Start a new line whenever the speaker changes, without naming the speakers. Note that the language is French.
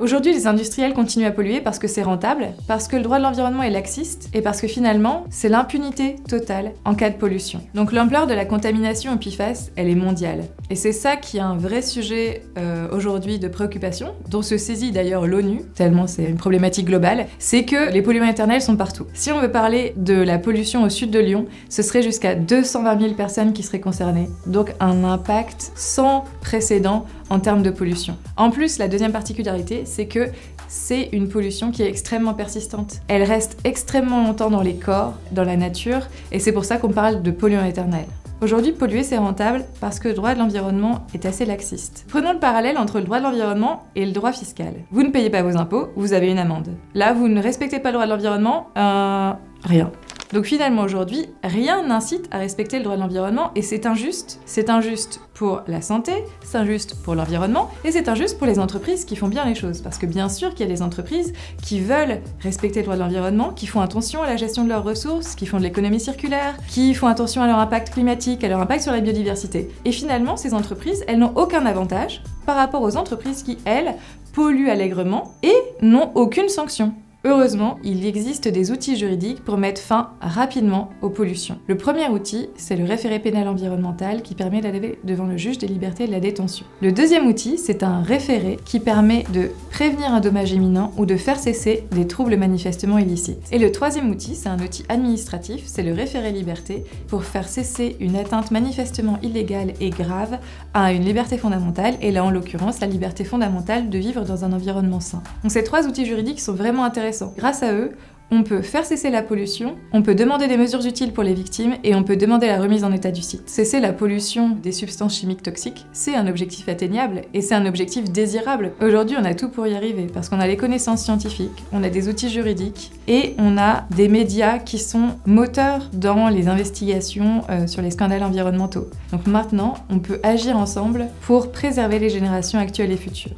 Aujourd'hui, les industriels continuent à polluer parce que c'est rentable, parce que le droit de l'environnement est laxiste et parce que finalement, c'est l'impunité totale en cas de pollution. Donc l'ampleur de la contamination au PFAS, elle est mondiale. Et c'est ça qui est un vrai sujet aujourd'hui de préoccupation, dont se saisit d'ailleurs l'ONU, tellement c'est une problématique globale, c'est que les polluants éternels sont partout. Si on veut parler de la pollution au sud de Lyon, ce serait jusqu'à 220 000 personnes qui seraient concernées. Donc un impact sans précédent en termes de pollution. En plus, la deuxième particularité, c'est que c'est une pollution qui est extrêmement persistante. Elle reste extrêmement longtemps dans les corps, dans la nature, et c'est pour ça qu'on parle de polluant éternel. Aujourd'hui, polluer, c'est rentable parce que le droit de l'environnement est assez laxiste. Prenons le parallèle entre le droit de l'environnement et le droit fiscal. Vous ne payez pas vos impôts, vous avez une amende. Là, vous ne respectez pas le droit de l'environnement, rien. Donc finalement aujourd'hui, rien n'incite à respecter le droit de l'environnement et c'est injuste. C'est injuste pour la santé, c'est injuste pour l'environnement et c'est injuste pour les entreprises qui font bien les choses. Parce que bien sûr qu'il y a des entreprises qui veulent respecter le droit de l'environnement, qui font attention à la gestion de leurs ressources, qui font de l'économie circulaire, qui font attention à leur impact climatique, à leur impact sur la biodiversité. Et finalement, ces entreprises, elles n'ont aucun avantage par rapport aux entreprises qui, elles, polluent allègrement et n'ont aucune sanction. Heureusement, il existe des outils juridiques pour mettre fin rapidement aux pollutions. Le premier outil, c'est le référé pénal environnemental qui permet d'aller devant le juge des libertés et de la détention. Le deuxième outil, c'est un référé qui permet de prévenir un dommage imminent ou de faire cesser des troubles manifestement illicites. Et le troisième outil, c'est un outil administratif, c'est le référé liberté pour faire cesser une atteinte manifestement illégale et grave à une liberté fondamentale, et là en l'occurrence la liberté fondamentale de vivre dans un environnement sain. Donc ces trois outils juridiques sont vraiment intéressants. Grâce à eux, on peut faire cesser la pollution, on peut demander des mesures utiles pour les victimes et on peut demander la remise en état du site. Cesser la pollution des substances chimiques toxiques, c'est un objectif atteignable et c'est un objectif désirable. Aujourd'hui, on a tout pour y arriver parce qu'on a les connaissances scientifiques, on a des outils juridiques et on a des médias qui sont moteurs dans les investigations sur les scandales environnementaux. Donc maintenant, on peut agir ensemble pour préserver les générations actuelles et futures.